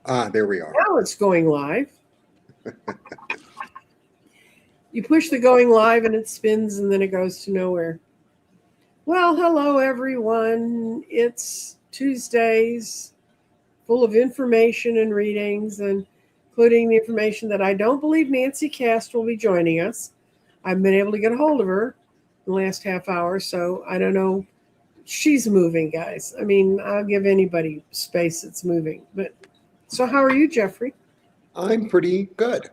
Ah, there we are. Now it's going live. You push the going live and it spins and then it goes to nowhere. Well, hello everyone. It's Tuesdays, full of information and readings, and including the information that I don't believe Nancy Cast will be joining us. I've been able to get a hold of her in the last half hour, so I don't know. She's moving, guys. I mean, I'll give anybody space that's moving. But so how are you, Jeffrey? I'm pretty good.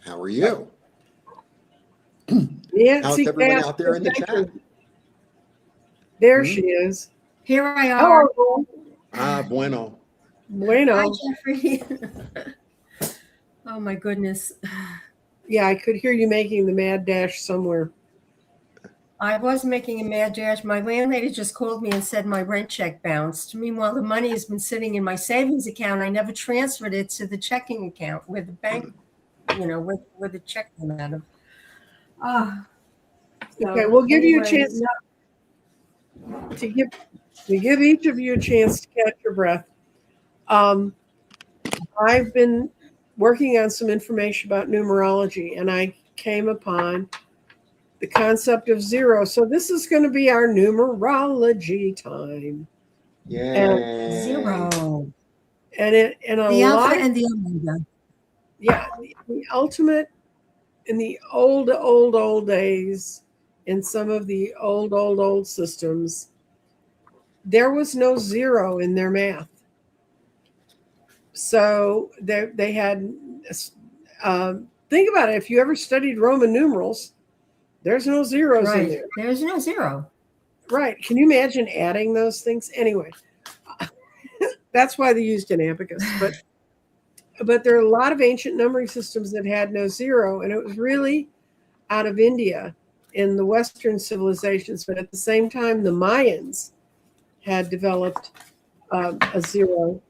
How are you? Nancy How's everyone Cast out there in the chat? There she is. Here I are. Hello. Ah, bueno. Bueno. Hi, Jeffrey. Oh, my goodness. Yeah, I could hear you making the mad dash somewhere. I was making a mad dash. My landlady just called me and said my rent check bounced. Meanwhile, the money has been sitting in my savings account. I never transferred it to the checking account where the bank, where the check came out of. Okay, we'll give you a chance to give each of you a chance to catch your breath. I've been working on some information about numerology, and I came upon the concept of zero. So this is going to be our numerology time. Yeah. Zero. And the alpha and the omega. Yeah, the ultimate in the old days, in some of the old systems, there was no zero in their math. So they had, think about it. If you ever studied Roman numerals, there's no zeros in there. There's no zero. Right. Can you imagine adding those things? Anyway, that's why they used an abacus. But there are a lot of ancient numbering systems that had no zero, and it was really out of India in the Western civilizations. But at the same time, the Mayans had developed a zero.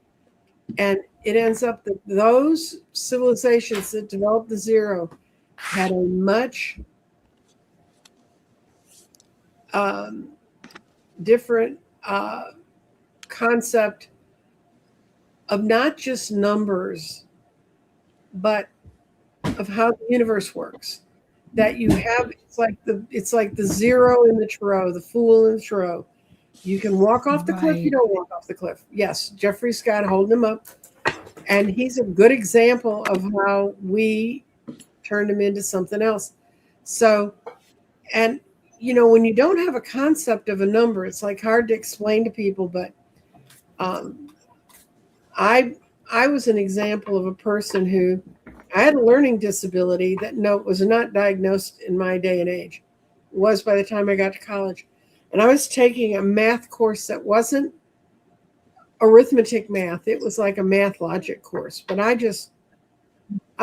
And it ends up that those civilizations that developed the zero had a much different concept of not just numbers, but of how the universe works. That you have, it's like the zero in the tarot, the fool in the tarot. You can walk off the cliff, you don't walk off the cliff. Yes, Jeffrey Scott holding him up. And he's a good example of how we turned him into something else. So, and when you don't have a concept of a number, it's like hard to explain to people. But I was an example of a person who I had a learning disability that was not diagnosed in my day and age. It was by the time I got to college. And I was taking a math course that wasn't arithmetic math. It was like a math logic course. But I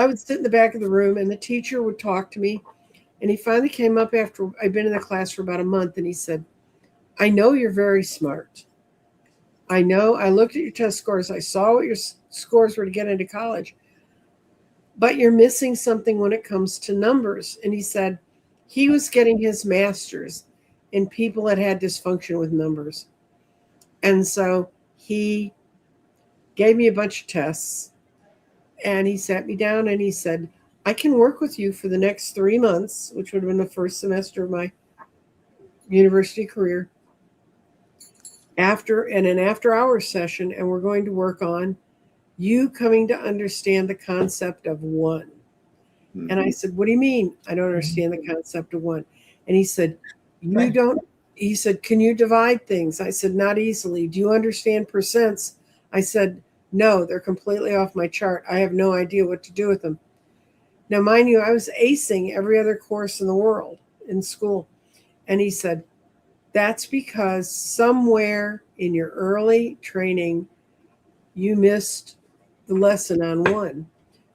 would sit in the back of the room and the teacher would talk to me. And he finally came up after I'd been in the class for about a month and he said, I know you're very smart. I know, I looked at your test scores. I saw what your scores were to get into college. But you're missing something when it comes to numbers. And he said he was getting his master's in people that had dysfunction with numbers. And so he gave me a bunch of tests and he sat me down and he said, I can work with you for the next 3 months, which would have been the first semester of my university career, in an after-hours session, and we're going to work on you coming to understand the concept of one. Mm-hmm. And I said, what do you mean I don't understand the concept of one? And he said, he said, can you divide things? I said, not easily. Do you understand percents? I said, no, they're completely off my chart. I have no idea what to do with them. Now, mind you, I was acing every other course in the world in school. And he said, that's because somewhere in your early training, you missed the lesson on one.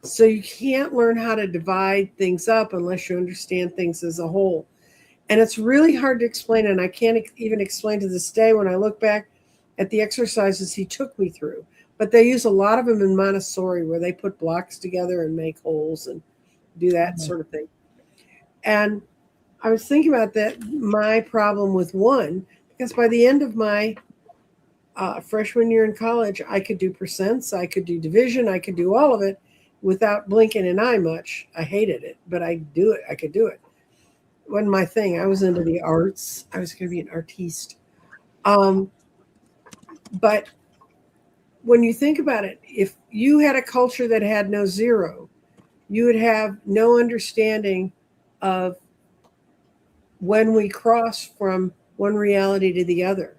So you can't learn how to divide things up unless you understand things as a whole. And it's really hard to explain. And I can't even explain to this day when I look back at the exercises he took me through. But they use a lot of them in Montessori where they put blocks together and make holes and do that sort of thing. And I was thinking about that, my problem with one, because by the end of my freshman year in college, I could do percents, I could do division, I could do all of it without blinking an eye much. I hated it, but I do it. I could do it. Wasn't my thing. I was into the arts. I was going to be an artiste. But when you think about it, if you had a culture that had no zero, you would have no understanding of when we cross from one reality to the other,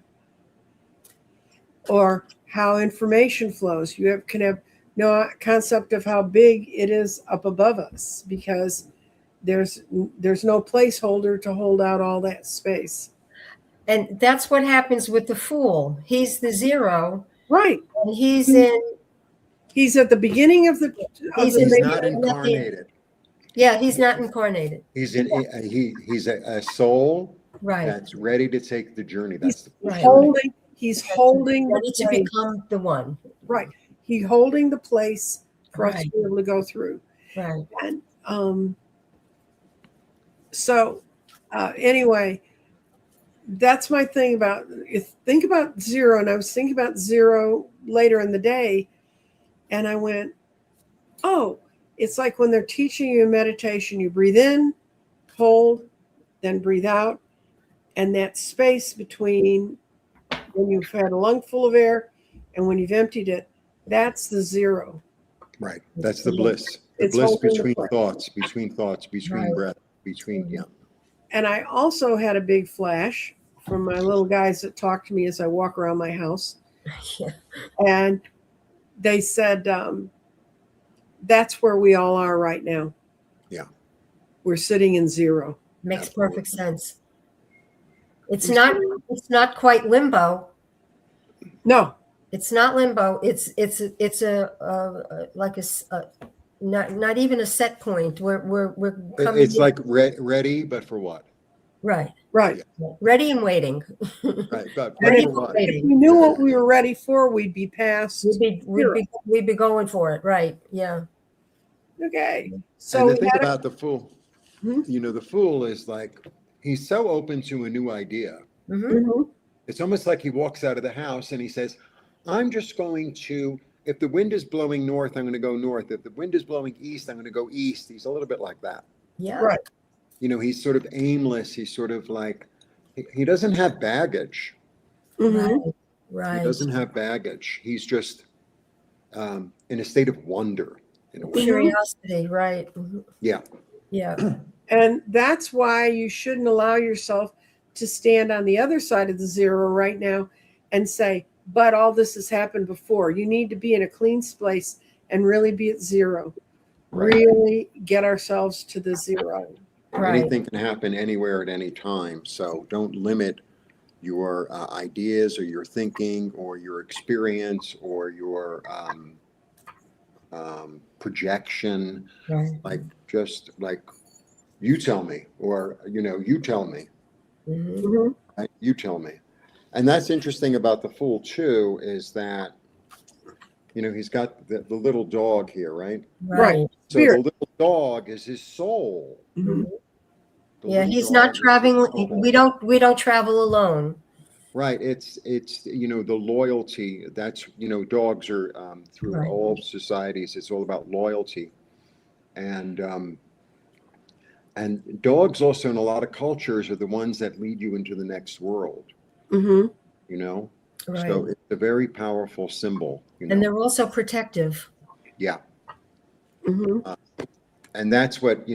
or how information flows. Can have no concept of how big it is up above us, because there's no placeholder to hold out all that space. And that's what happens with the fool. He's the zero. Right. And he's at the beginning of the. He's not incarnated. Yeah, he's not incarnated. He's a soul, right, that's ready to take the journey. That's he's holding ready to become the one. Right. He's holding the place for us Right. to be able to go through. Right. And anyway, that's my thing about, think about zero. And I was thinking about zero later in the day, and I went, oh, it's like when they're teaching you meditation, you breathe in, hold, then breathe out. And that space between when you've had a lung full of air and when you've emptied it, that's the zero. Right. That's the bliss. The It's bliss holding the between place. thoughts, between Right. breath, between, yeah. And I also had a big flash from my little guys that talk to me as I walk around my house. Yeah. And they said, that's where we all are right now. Yeah. We're sitting in zero. Makes Absolutely. perfect sense. It's not quite limbo. No. It's not limbo. It's a like not even a set point. We're coming. It's like ready, but for what? Right. Right. Ready and waiting. Right. But And for what? if we knew what we were ready for, we'd be past. We'd be going for it. Right. Yeah. Okay. And So the thing about the fool, Hmm? the fool is like, he's so open to a new idea. Mm-hmm. It's almost like he walks out of the house and he says, I'm just going to, if the wind is blowing north, I'm going to go north. If the wind is blowing east, I'm going to go east. He's a little bit like that. Yeah. Right. He's sort of aimless. He's sort of like, he doesn't have baggage. Mhm. Right. He doesn't have baggage. He's just in a state of wonder, in a way. Curiosity. Right. Mm-hmm. Yeah. Yeah. And that's why you shouldn't allow yourself to stand on the other side of the zero right now and say, but all this has happened before. You need to be in a clean space and really be at zero. Right. Really get ourselves to the zero. Right. Anything can happen anywhere at any time. So don't limit your ideas or your thinking or your experience or your projection. Right. Just like you tell me, or you tell me. Mm-hmm. Mm-hmm. Right? You tell me. And that's interesting about the fool too, is that he's got the little dog here, right? Right. So the little dog is his soul. Mhm. Yeah, he's not traveling. We don't travel alone. Right. It's the loyalty. That's dogs are through Right. all societies. It's all about loyalty, and dogs also in a lot of cultures are the ones that lead you into the next world. Mhm. Right. So it's a very powerful symbol. And they're also protective. Yeah. Mhm. And that's what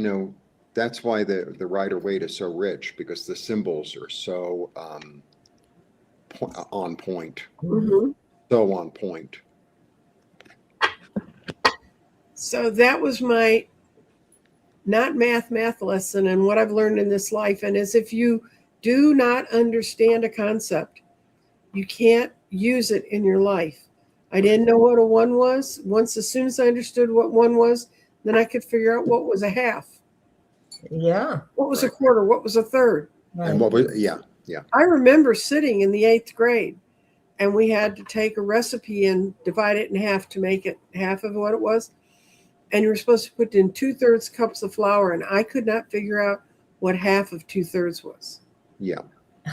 that's why the Rider-Waite is so rich, because the symbols are so on point. Mhm. So on point. So that was my not math lesson, and what I've learned in this life. And is, if you do not understand a concept, you can't use it in your life. I didn't know what a one was. As soon as I understood what one was, then I could figure out what was a half. Yeah. What was a quarter? What was a third? Right. And what was I remember sitting in the 8th grade, and we had to take a recipe and divide it in half to make it half of what it was. And you were supposed to put in 2/3 cups of flour, and I could not figure out what half of 2/3 was. Yeah.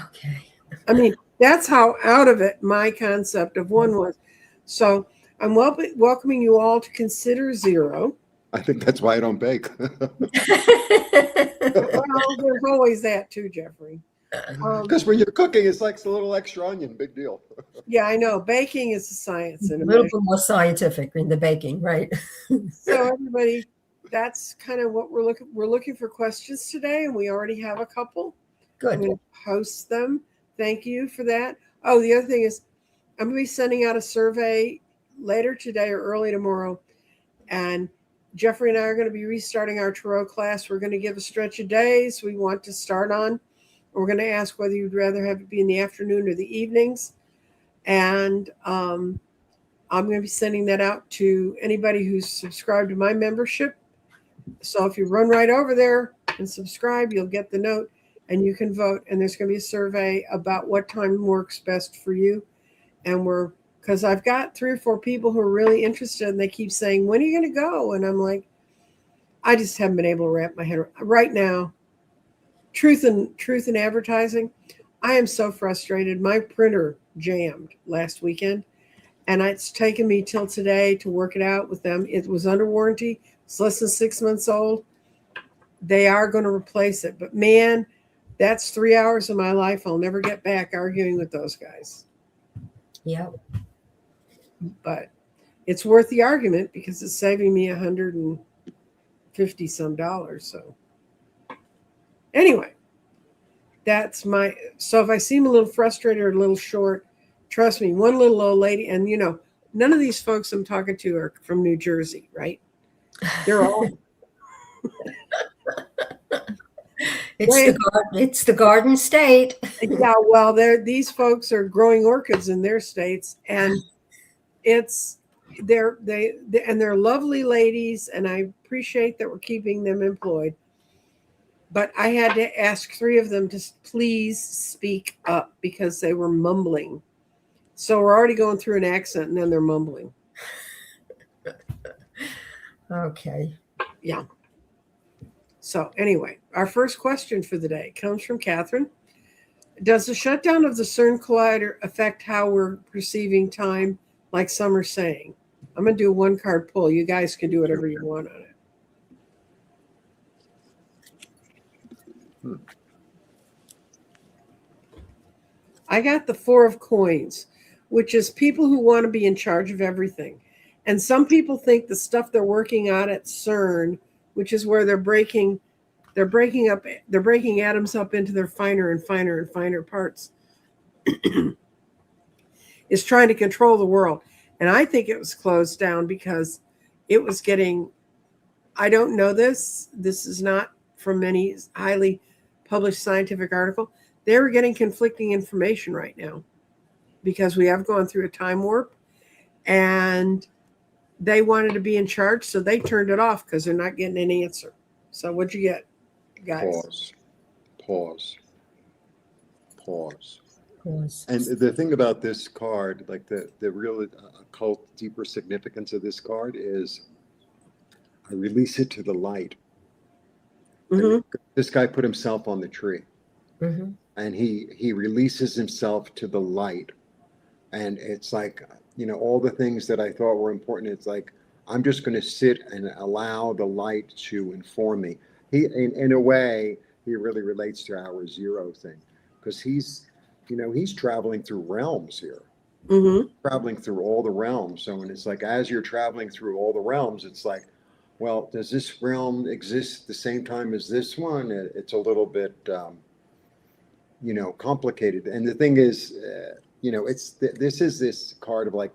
Okay. I mean, That's how out of it my concept of one was. So I'm welcoming you all to consider zero. I think that's why I don't bake. Well, there's always that too, Jeffrey. Because when you're cooking, it's like a little extra onion, big deal. Yeah, I know. Baking is a science A and a little measure. bit more scientific in the baking, right? So everybody, that's kind of what we're looking. We're looking for questions today, and we already have a couple. I'm Good. going to post them. Thank you for that. Oh, the other thing is, I'm going to be sending out a survey later today or early tomorrow, and Jeffrey and I are going to be restarting our tarot class. We're going to give a stretch of days we want to start on. We're going to ask whether you'd rather have it be in the afternoon or the evenings. And I'm going to be sending that out to anybody who's subscribed to my membership. So if you run right over there and subscribe, you'll get the note and you can vote. And there's going to be a survey about what time works best for you. And because I've got 3 or 4 people who are really interested and they keep saying, when are you going to go? And I'm like, I just haven't been able to wrap my head around right now. Truth in advertising. I am so frustrated. My printer jammed last weekend, and it's taken me till today to work it out with them. It was under warranty. It's less than 6 months old. They are going to replace it, but man, that's 3 hours of my life I'll never get back arguing with those guys. Yeah. But it's worth the argument because it's saving me $150 some. So anyway, so if I seem a little frustrated or a little short, trust me, one little old lady, and none of these folks I'm talking to are from New Jersey, right? They're all It's the Garden State. yeah, well, these folks are growing orchids in their states, and they're lovely ladies, and I appreciate that we're keeping them employed. But I had to ask 3 of them to please speak up because they were mumbling. So we're already going through an accent, and then they're mumbling. Okay. Yeah. So anyway, our first question for the day comes from Catherine. Does the shutdown of the CERN collider affect how we're perceiving time, like some are saying? I'm going to do a 1-card pull. You guys can do whatever you want on it. I got the 4 of coins, which is people who want to be in charge of everything. And some people think the stuff they're working on at CERN, which is where they're breaking atoms up into their finer and finer and finer parts, is trying to control the world. And I think it was closed down because it was getting, I don't know this is not from any highly published scientific article. They were getting conflicting information right now because we have gone through a time warp, and they wanted to be in charge, so they turned it off because they're not getting an answer. So what'd you get, guys? Pause. Pause. And the thing about this card, like the real occult, deeper significance of this card is I release it to the light. Mm-hmm. This guy put himself on the tree. Mm-hmm. And he releases himself to the light. And it's like, all the things that I thought were important, it's like, I'm just going to sit and allow the light to inform me. In a way, he really relates to our zero thing, because he's traveling through realms here, traveling through all the realms. So, and it's like, as you're traveling through all the realms, it's like, well, does this realm exist at the same time as this one? It's a little bit, complicated. And the thing is, this is this card of like,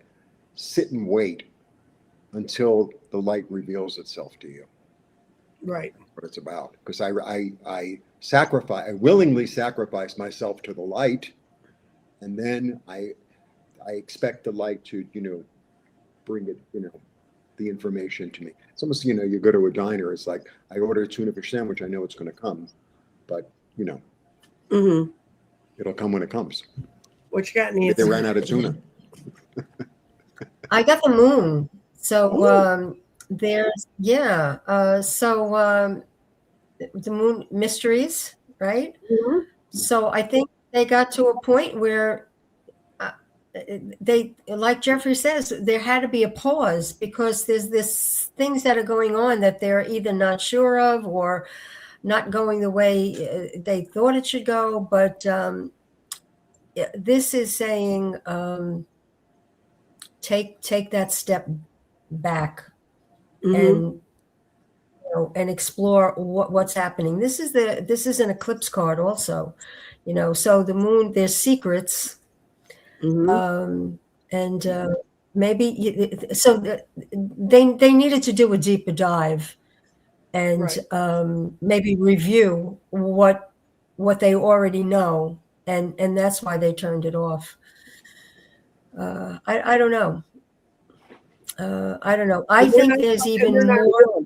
sit and wait until the light reveals itself to you. Right. What it's about. Because I willingly sacrifice myself to the light, and then I expect the light to, bring it, the information to me. It's almost, you go to a diner, it's like, I order a tuna fish sandwich, I know it's going to come, but, it'll come when it comes. What you got, Nancy? If they ran out of tuna. I got the moon. So there's, the moon mysteries, right? Mm-hmm. So I think they got to a point where they, like Jeffrey says, there had to be a pause because there's this things that are going on that they're either not sure of or not going the way they thought it should go. But this is saying take that step back and and explore what's happening. This is an eclipse card also, so the moon, there's secrets. And maybe so they needed to do a deeper dive and maybe review what they already know, and that's why they turned it off. I don't know. I don't know. I think there's even more.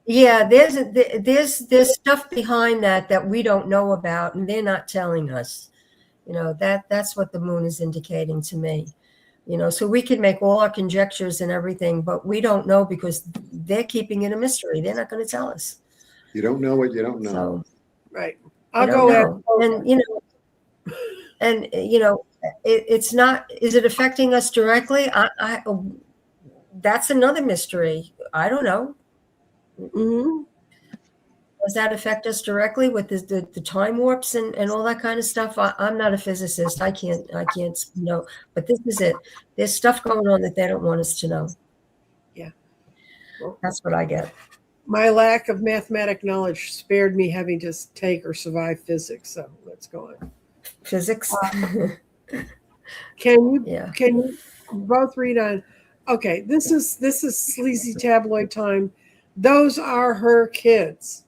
Yeah, there's stuff behind that we don't know about, and they're not telling us. That's what the moon is indicating to me. So we can make all our conjectures and everything, but we don't know because they're keeping it a mystery. They're not going to tell us. You don't know what you don't know. So, right. I'll go know. And it's not. Is it affecting us directly? That's another mystery. I don't know. Does that affect us directly with the time warps and all that kind of stuff? I'm not a physicist. I can't know. But this is it. There's stuff going on that they don't want us to know. Yeah. Well, that's what I get. My lack of mathematic knowledge spared me having to take or survive physics. So let's go on. Physics. Can you both read on? Okay, this is sleazy tabloid time. Those are her kids.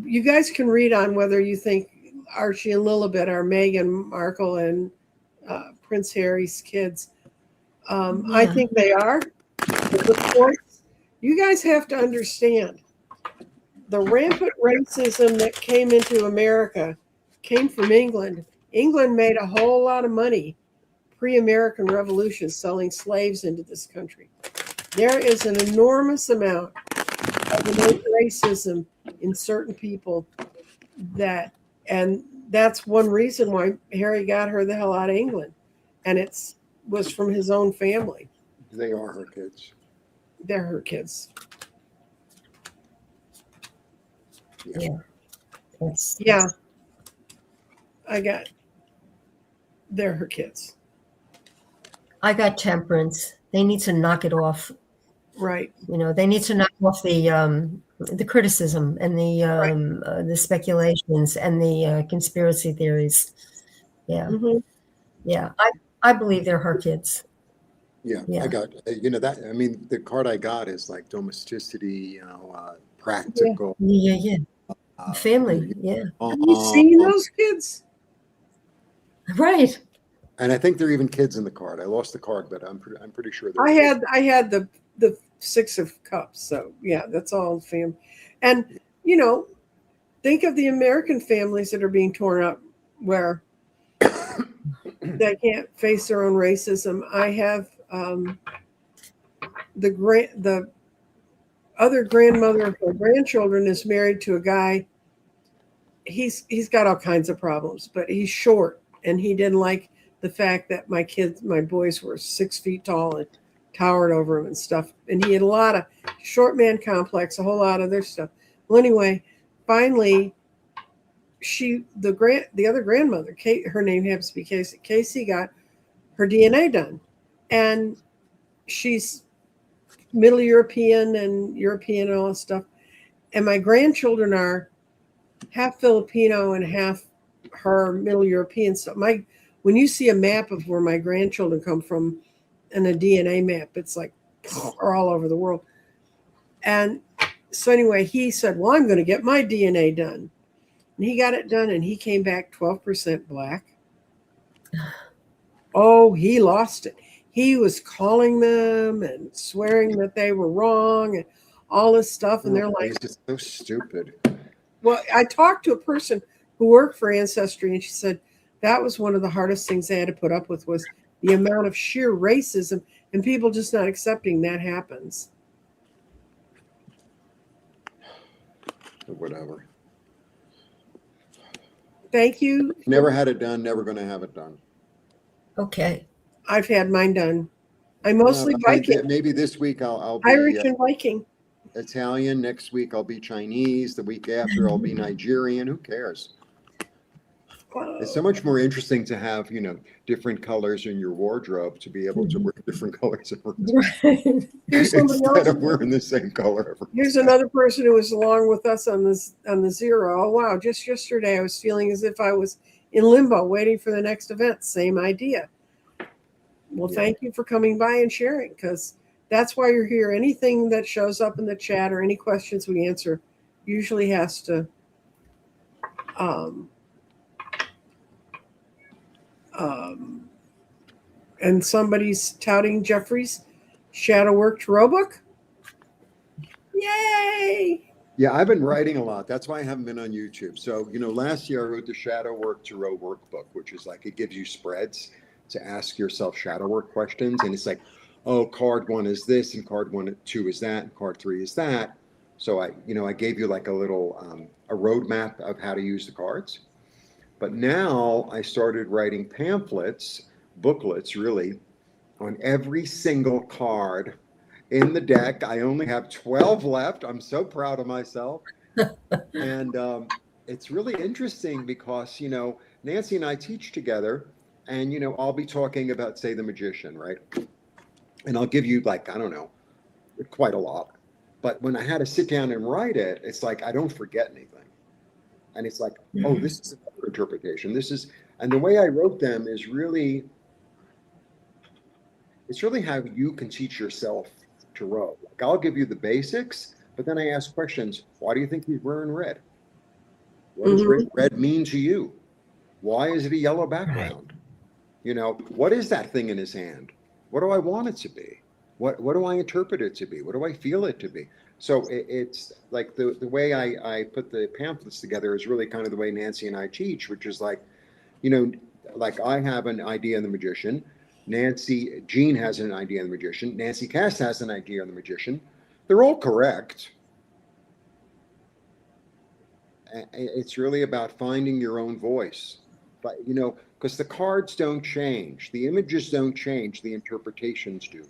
You guys can read on whether you think Archie and Lilibet are Meghan Markle and Prince Harry's kids. I think they are. You guys have to understand the rampant racism that came into America came from England. England made a whole lot of money pre-American Revolution selling slaves into this country. There is an enormous amount of racism in certain people and that's one reason why Harry got her the hell out of England. And it was from his own family. They are her kids. They're her kids. Yeah. They're her kids. I got Temperance. They need to knock it off. Right. They need to knock off the criticism and the speculations and the conspiracy theories. Yeah. Yeah. I believe they're her kids. Yeah. I got, that, I mean, the card I got is like domesticity, practical. Yeah. Family. Yeah. Have you seen those kids? Right. And I think there are even kids in the card. I lost the card, but I'm pretty sure. I had the 6 of Cups. So yeah, that's all family. And think of the American families that are being torn up where they can't face their own racism. I have the other grandmother of her grandchildren is married to a guy. He's got all kinds of problems, but he's short, and he didn't like the fact that my boys were 6 feet tall and towered over him and stuff. And he had a lot of short man complex, a whole lot of their stuff. Well, anyway, finally, the other grandmother, Kate, her name happens to be Casey. Casey got her DNA done, and she's Middle European and European and all that stuff. And my grandchildren are half Filipino and half her Middle European stuff. When you see a map of where my grandchildren come from and a DNA map, it's like are all over the world. And so anyway, he said, well, I'm going to get my DNA done. And he got it done, and he came back 12% black. Oh, he lost it. He was calling them and swearing that they were wrong and all this stuff. And they're like, it's just so stupid. Well, I talked to a person who worked for Ancestry, and she said that was one of the hardest things they had to put up with was the amount of sheer racism and people just not accepting that happens. Whatever. Thank you. Never had it done, never going to have it done. Okay. I've had mine done. I'm mostly Viking, Maybe this week I'll be Irish and Viking. Italian. Next week I'll be Chinese. The week after I'll be Nigerian. Who cares? It's so much more interesting to have, different colors in your wardrobe to be able to wear different colors Here's somebody instead else. of wearing the same color every Here's day. another person who was along with us on the zero. Oh wow! Just yesterday, I was feeling as if I was in limbo, waiting for the next event. Same idea. Well, Yeah. thank you for coming by and sharing, because that's why you're here. Anything that shows up in the chat or any questions we answer usually has to and somebody's touting Jeffrey's shadow work tarot book. Yay! Yeah, I've been writing a lot. That's why I haven't been on YouTube. So, last year I wrote the Shadow Work Tarot Workbook, which is like, it gives you spreads to ask yourself shadow work questions. And it's like, oh, card 1 is this, and card 2 is that, and card 3 is that. So I gave you like a little, a roadmap of how to use the cards. But now I started writing pamphlets, booklets really, on every single card in the deck. I only have 12 left. I'm so proud of myself. And it's really interesting because, Nancy and I teach together, and, I'll be talking about, say, the magician, right? And I'll give you like, I don't know, quite a lot. But when I had to sit down and write it, it's like, I don't forget anything. And it's like, oh, this is another interpretation. And the way I wrote them is really, it's really how you can teach yourself tarot. Like, I'll give you the basics, but then I ask questions. Why do you think he's wearing red? What does red mean to you? Why is it a yellow background? What is that thing in his hand? What do I want it to be? What do I interpret it to be? What do I feel it to be? So it's like the way I put the pamphlets together is really kind of the way Nancy and I teach, which is like, like I have an idea on the magician. Jean has an idea on the magician. Nancy Cass has an idea on the magician. They're all correct. It's really about finding your own voice. But, because the cards don't change, the images don't change, the interpretations do.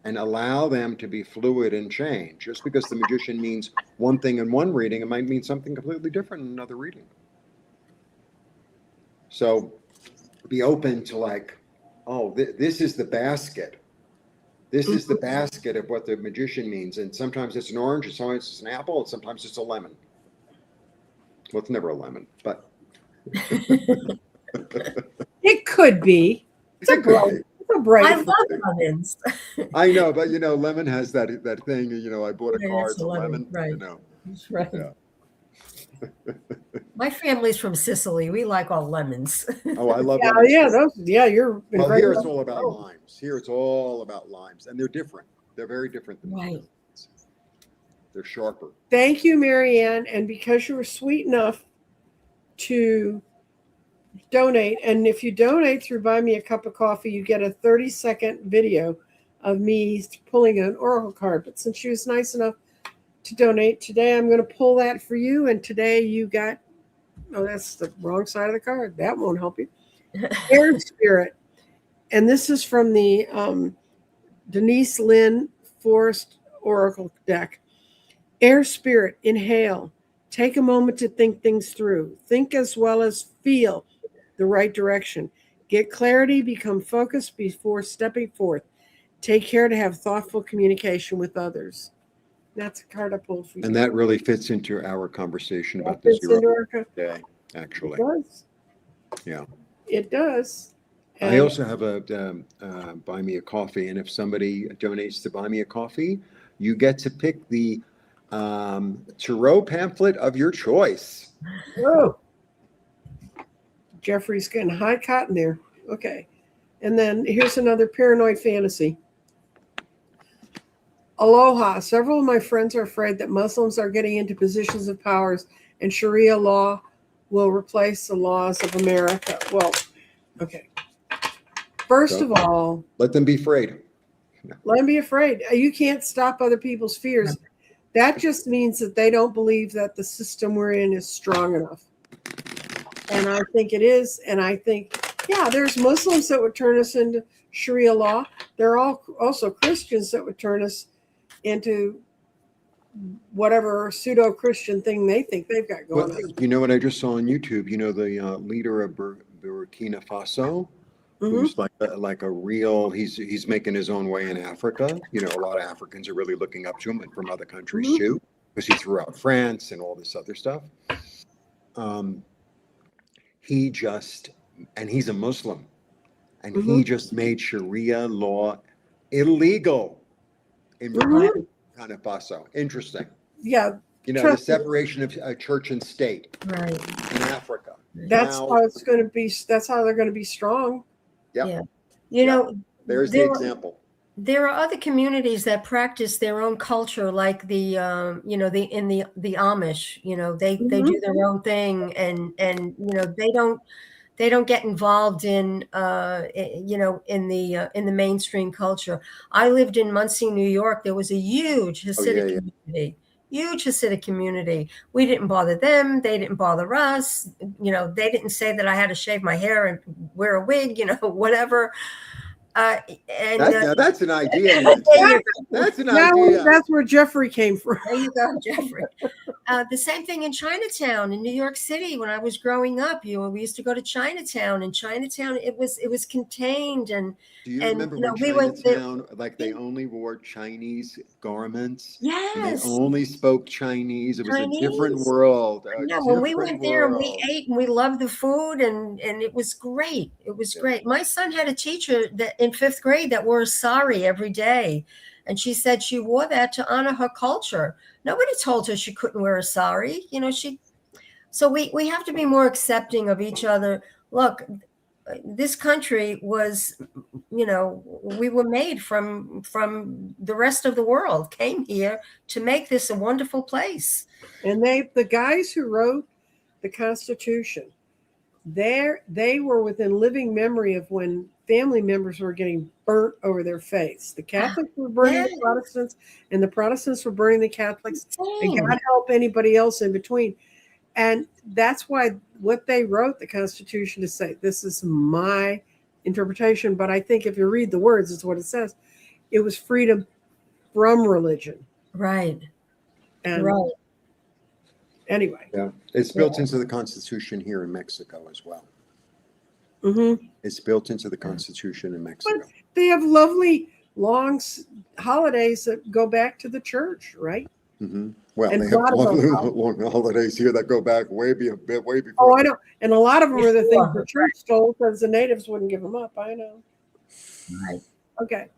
And allow them to be fluid and change. Just because the magician means one thing in one reading, it might mean something completely different in another reading. So be open to like, oh, this is the basket. This is the basket of what the magician means. And sometimes it's an orange, and sometimes it's an apple, and sometimes it's a lemon. Well, it's never a lemon, but it could be. It's a bright. I love lemons. I know, but lemon has that thing. I bought a card, it's a lemon. Right. Right. Yeah. My family's from Sicily. We like all lemons. Oh, I love lemons. You're. Well, here it's all about limes. Here it's all about limes, and they're different. They're very different than lemons. They're sharper. Thank you, Marianne. And because you were sweet enough to donate, and if you donate through Buy Me a Cup of Coffee, you get a 30-second video of me pulling an oracle card. But since she was nice enough to donate today, I'm going to pull that for you. And today you got, that's the wrong side of the card. That won't help you. Air Spirit. And this is from the Denise Lynn Forrest Oracle deck. Air Spirit, inhale. Take a moment to think things through. Think as well as feel the right direction. Get clarity, become focused before stepping forth. Take care to have thoughtful communication with others. That's a card I pulled for you. And that really fits into our conversation about the zero day, actually. It does. Yeah. It does. And I also have a Buy Me a Coffee, and if somebody donates to Buy Me a Coffee, you get to pick the tarot pamphlet of your choice. Oh. Jeffrey's getting high cotton there. Okay. And then here's another paranoid fantasy. Aloha. Several of my friends are afraid that Muslims are getting into positions of powers and Sharia law will replace the laws of America. Well, okay. First of all, let them be afraid. Let them be afraid. You can't stop other people's fears. That just means that they don't believe that the system we're in is strong enough. And I think it is. And I think, yeah, there's Muslims that would turn us into Sharia law. There are also Christians that would turn us into whatever pseudo-Christian thing they think they've got going Well, on. you know what I just saw on YouTube? You know, the leader of Burkina Faso, who's like a real, he's making his own way in Africa. You know, a lot of Africans are really looking up to him, and from other countries too, because he threw out France and all this other stuff. He just, and he's a Muslim, and he just made Sharia law illegal in Burkina Faso. Interesting. Yeah. You know, the separation of church and state in Africa. That's how it's going to be. That's how they're going to be strong. Yeah. You know, there's the example. There are other communities that practice their own culture, like the the Amish. You know, they do their own thing, and you know, they don't get involved in in the mainstream culture. I lived in Muncie, New York. There was a huge Hasidic community. Huge Hasidic community. We didn't bother them. They didn't bother us. You know, they didn't say that I had to shave my hair and wear a wig, you know, whatever. That's an idea. That's an idea. That's where Jeffrey came from. There you go, Jeffrey. The same thing in Chinatown in New York City. When I was growing up, we used to go to Chinatown. In Chinatown, it was contained. And do you remember when Chinatown, like they only wore Chinese garments? Yes. And they only spoke Chinese. It was a different world. When we went there and we ate and we loved the food, and it was great. It was great. My son had a teacher that in 5th grade that wore a sari every day. And she said she wore that to honor her culture. Nobody told her she couldn't wear a sari. You know, so we have to be more accepting of each other. Look, this country was, you know, we were made from the rest of the world, came here to make this a wonderful place. And the guys who wrote the Constitution, they were within living memory of when family members were getting burnt over their faiths. The Catholics were burning the Protestants, and the Protestants were burning the Catholics. And God help anybody else in between. And that's why what they wrote the Constitution to say, this is my interpretation, but I think if you read the words, it's what it says. It was freedom from religion. Right. And right. Anyway. Yeah. It's built into the Constitution here in Mexico as well. It's built into the Constitution in Mexico. But they have lovely long holidays that go back to the church, right? Well, and they have lovely long holidays here that go back way before. Oh, I know. And a lot of them are the things the church stole because the natives wouldn't give them up. I know. Right. Okay.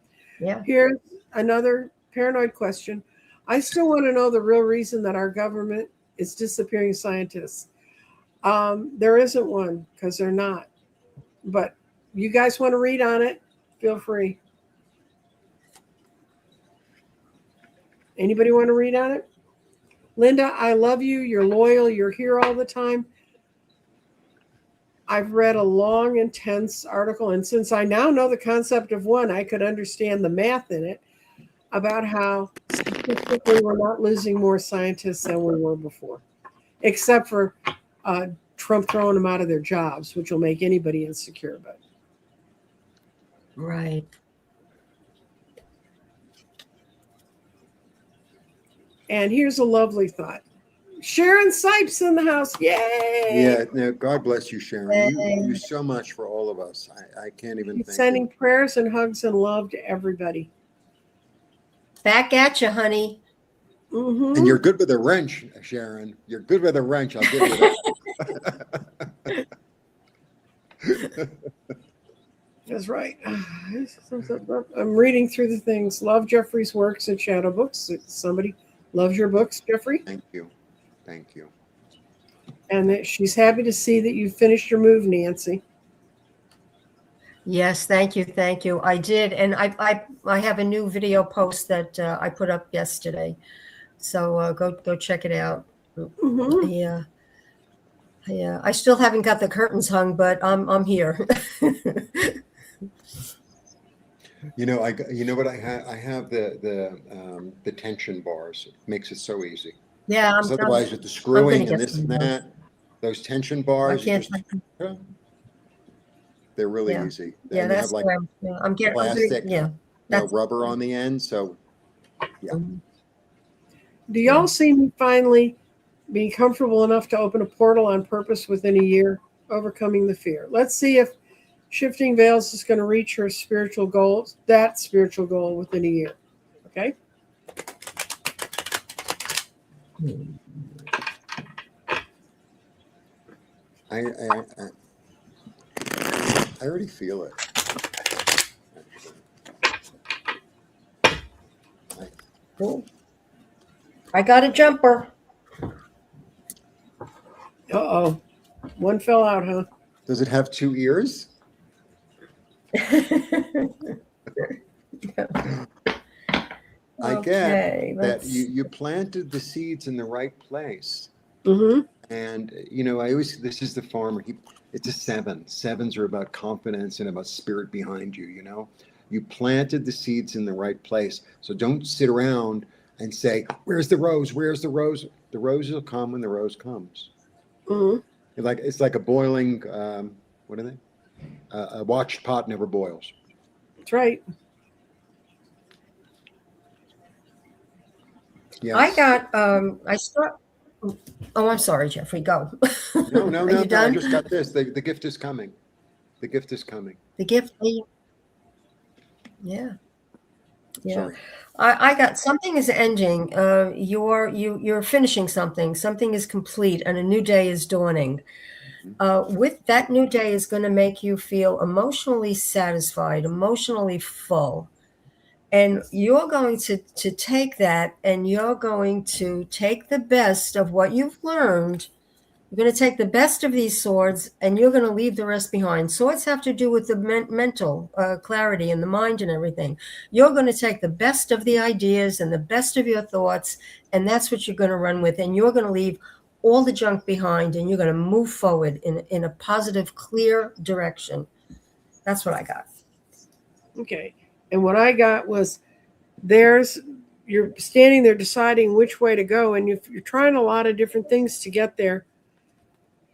Yeah. Here's another paranoid question. I still want to know the real reason that our government is disappearing scientists. There isn't one because they're not. But you guys want to read on it? Feel free. Anybody want to read on it? Linda, I love you. You're loyal. You're here all the time. I've read a long, intense article, and since I now know the concept of one, I could understand the math in it about how statistically we're not losing more scientists than we were before, except for Trump throwing them out of their jobs, which will make anybody insecure. But right. And here's a lovely thought. Sharon Sipes in the house. Yay! Yeah, no, God bless you, Sharon. You do so much for all of us. I can't even think. Sending prayers and hugs and love to everybody. Back at you, honey. And you're good with a wrench, Sharon. You're good with a wrench. I'll give you that. That's right. I'm reading through the things. Love Jeffrey's works and shadow books. Somebody loves your books, Jeffrey. Thank you. Thank you. And that she's happy to see that you finished your move, Nancy. Yes, thank you, thank you. I did, and I have a new video post that I put up yesterday, so go check it out. Yeah. I still haven't got the curtains hung, but I'm here. You know, what I have the tension bars. It makes it so easy. Yeah. Otherwise, with the screwing and this and that. Those tension I bars, you can't. just, they're really Yeah. easy. Yeah, And they that's have like where I'm getting. plastic, Yeah, that's rubber on the end. So yeah. Mhm. Do y'all see me finally being comfortable enough to open a portal on purpose within a year, overcoming the fear? Let's see if Shifting Veils is going to reach her spiritual goals, that spiritual goal within a year. Okay. I, I, I, I already feel it. Cool. I got a jumper. Uh-oh. One fell out, huh? Does it have two ears? I get Okay, that let's. you planted the seeds in the right place. Mm-hmm. And I always, this is the farmer. It's a seven. Sevens are about confidence and about spirit behind you. You planted the seeds in the right place. So don't sit around and say, "Where's the rose? Where's the rose?" The rose will come when the rose comes. Mm-hmm. It's like a boiling. What are they? A watched pot never boils. That's right. Yes. I got. I start. Oh, I'm sorry, Jeffrey. Go. No, Are no. you I done? just got this. The gift is coming. The gift is coming. The gift. Yeah. Yeah. Sorry. I got something is ending. You're finishing something. Something is complete, and a new day is dawning. With that new day is going to make you feel emotionally satisfied, emotionally full, and you're going to take that, and you're going to take the best of what you've learned. You're going to take the best of these swords, and you're going to leave the rest behind. Swords have to do with the mental clarity and the mind and everything. You're going to take the best of the ideas and the best of your thoughts, and that's what you're going to run with. And you're going to leave all the junk behind, and you're going to move forward in a positive, clear direction. That's what I got. Okay. And what I got was you're standing there deciding which way to go, and you're trying a lot of different things to get there.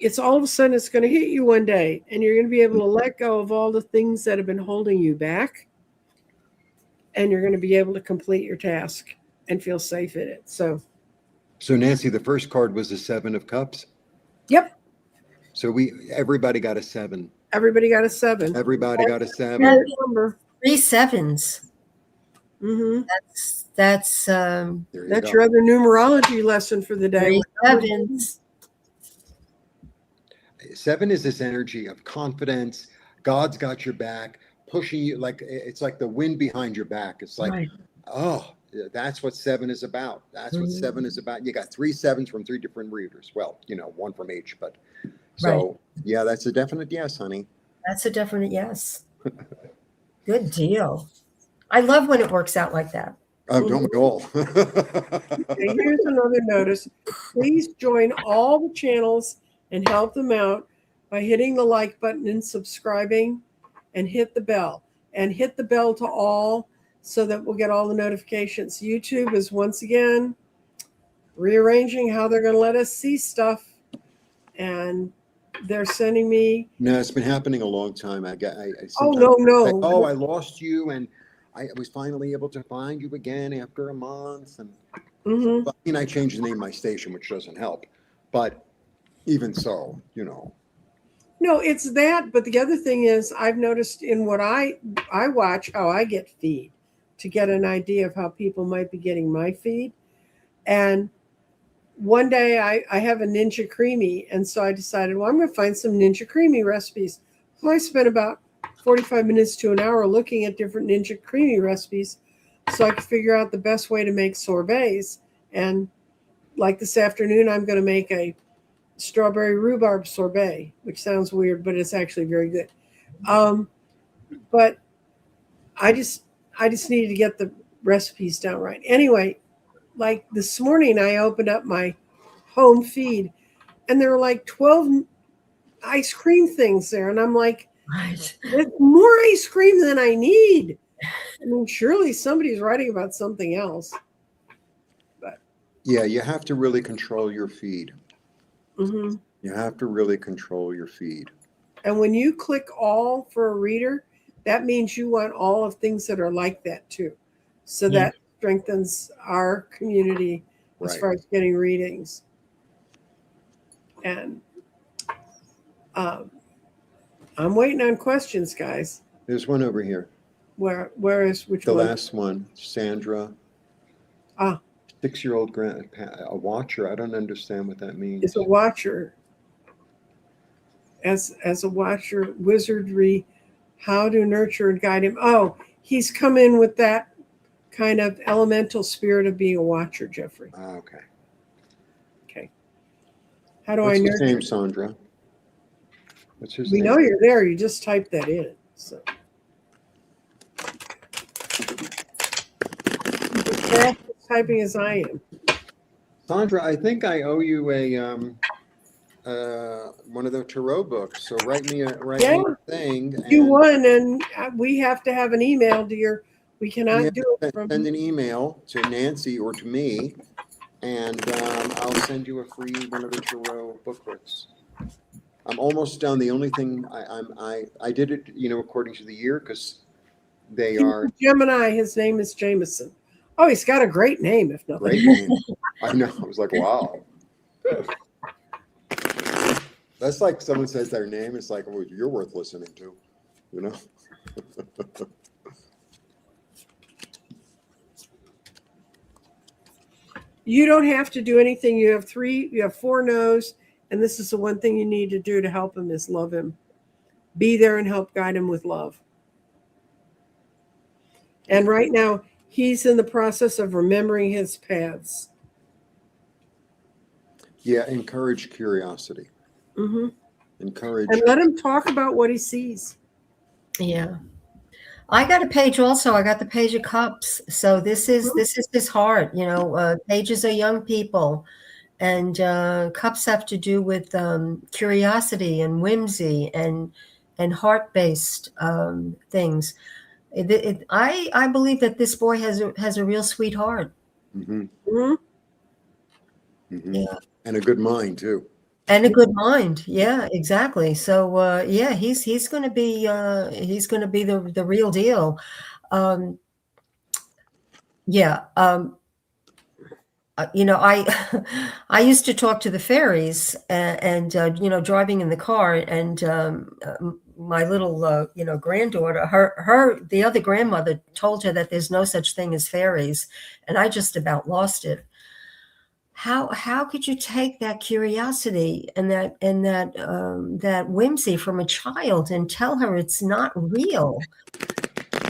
It's all of a sudden it's going to hit you one day, and you're going to be able to let go of all the things that have been holding you back, and you're going to be able to complete your task and feel safe in it. So Nancy, the first card was the Seven of Cups. yep, So everybody got a seven. everybody got a 7. Everybody got a seven. That number. 3 sevens. Mm-hmm. That's There you That's go. your other numerology lesson for the day. 3 sevens. Seven is this energy of confidence. God's got your back, pushing you like it's like the wind behind your back. It's like, Right. oh, that's what seven is about. That's what seven is about. You got 3 sevens from 3 different readers. Well, one from each, but so yeah, that's a definite yes, honey. That's a definite yes. Good deal. I love when it works out like that. Oh, don't we all? Okay, here's another notice. Please join all the channels and help them out by hitting the like button and subscribing, and hit the bell. And hit the bell to all so that we'll get all the notifications. YouTube is once again rearranging how they're going to let us see stuff. And they're sending me. No, it's been happening a long time. I Oh, no. say, oh, I lost you, and I was finally able to find you again after a month. And Mm-hmm. I changed the name of my station, which doesn't help. But even so, No, it's that. But the other thing is, I've noticed in what I watch, how I get feed to get an idea of how people might be getting my feed. And one day I have a Ninja Creamy. And so I decided, well, I'm going to find some Ninja Creamy recipes. So I spent about 45 minutes to an hour looking at different Ninja Creamy recipes so I could figure out the best way to make sorbets. And like this afternoon, I'm going to make a strawberry rhubarb sorbet, which sounds weird, but it's actually very good. But I just needed to get the recipes down right. Anyway, like this morning, I opened up my home feed, and there were like 12 ice cream things there, and I'm like, Right. there's more ice cream than I need. I mean, surely somebody's writing about something else. yeah, you have to really control your feed. Mm-hmm. You have to really control your feed. And when you click all for a reader, that means you want all of things that are like that too. So Yeah. that strengthens our community as Right. far as getting readings. And I'm waiting on questions, guys. There's one over here. Where is which The one? last one, Sandra. Ah. 6-year-old a watcher. I don't understand what that means. Is a watcher. As a watcher, wizardry, how to nurture and guide him. Oh, he's come in with that kind of elemental spirit of being a watcher, Jeffrey. Okay. Okay. How do What's I his nurture? name, Sandra? What's his We name? know you're there. You just type that in. So. As typing as I am. Sandra, I think I owe you a one of the tarot books. So write me a thing. You And won, and we have to have an email to your. We cannot do it from. send an email to Nancy or to me, and I'll send you a free one of the tarot booklets. I'm almost done. The only thing I did it, according to the year, because they are Gemini. His name is Jameson. Oh, he's got a great name, if nothing. great name. I know. I was like, wow. That's like someone says their name. It's like, well, you're worth listening to, you know. You don't have to do anything. You have 4 no's, and this is the one thing you need to do to help him is love him. Be there and help guide him with love. And right now, he's in the process of remembering his paths. Yeah, encourage curiosity. Mm-hmm. Encourage. And let him talk about what he sees. Yeah. I got a page also. I got the Page of Cups. So this is his heart. Pages are young people, and cups have to do with curiosity and whimsy and heart-based things. I believe that this boy has a real sweet heart. Mm-hmm. Mm-hmm. Mm-hmm. Yeah. And a good mind too. And a good mind. Yeah, exactly. So he's going to be the real deal. I used to talk to the fairies and driving in the car, and my little granddaughter, the other grandmother told her that there's no such thing as fairies, and I just about lost it. How could you take that curiosity and that whimsy from a child and tell her it's not real?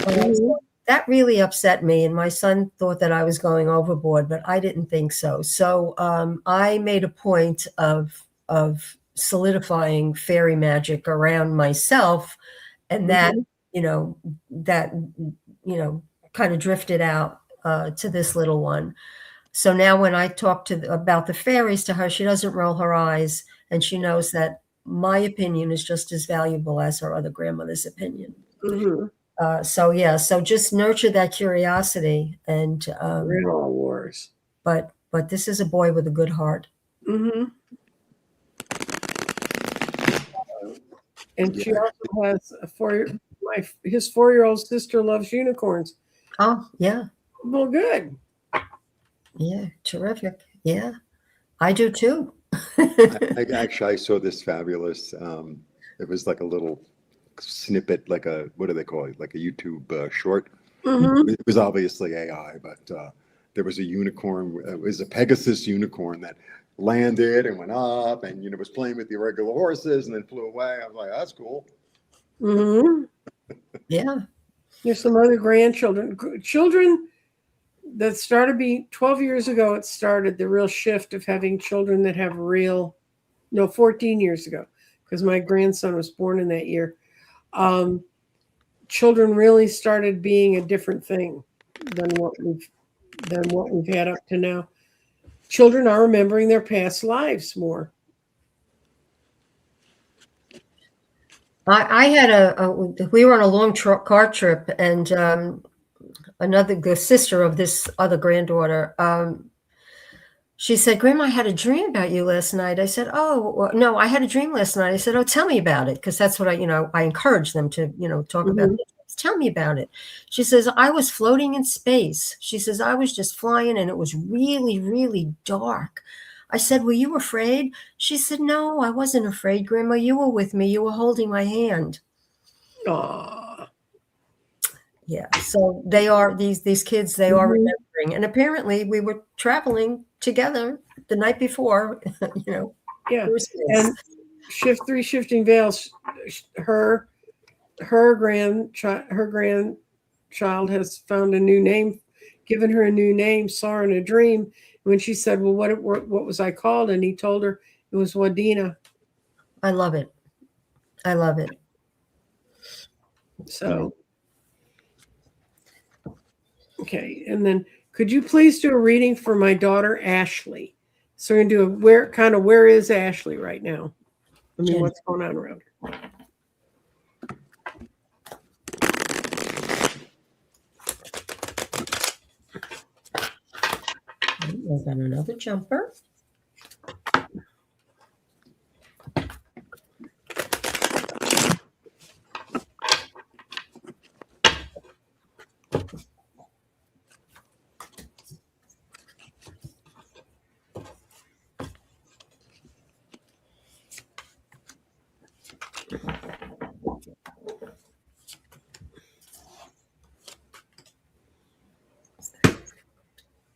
So that really upset me, and my son thought that I was going overboard, but I didn't think so. So I made a point of solidifying fairy magic around myself, and that kind of drifted out to this little one. So now when I talk about the fairies to her, she doesn't roll her eyes, and she knows that my opinion is just as valuable as her other grandmother's opinion. Mm-hmm. So just nurture that curiosity, and Real wars. But this is a boy with a good heart. Mm-hmm. And she also has his 4-year-old sister loves unicorns. Oh yeah. Well, good. Yeah, terrific. Yeah, I do too. I saw this fabulous. It was like a little snippet, like what do they call it? Like a YouTube short. Mm-hmm. It was obviously AI, but there was a unicorn. It was a Pegasus unicorn that landed and went up, and was playing with the irregular horses, and then flew away. I was like, that's cool. Mm-hmm. Yeah. There's some other grandchildren. Children that started being 12 years ago, it started the real shift of having children that have 14 years ago, because my grandson was born in that year. Children really started being a different thing than what we've had up to now. Children are remembering their past lives more. I had we were on a long car trip, and the sister of this other granddaughter, she said, Grandma, I had a dream about you last night. I said, oh, well, no, I had a dream last night. I said, oh, tell me about it. Because that's what I encourage them to, talk about. Mhm. Tell me about it. She says, I was floating in space. She says, I was just flying and it was really, really dark. I said, were you afraid? She said, no, I wasn't afraid, Grandma. You were with me. You were holding my hand. Aw. Yeah. So they are these kids, they are Mhm. remembering. And apparently we were traveling together the night before, Yeah. Christmas. And shift three shifting veils. Her grandchild has found a new name, given her a new name, saw her in a dream. When she said, well, what was I called? And he told her it was Wadena. I love it. I love it. So, okay. And then could you please do a reading for my daughter, Ashley? So we're going to do where is Ashley right now? I mean, Jen. what's going on around her? We've got another jumper.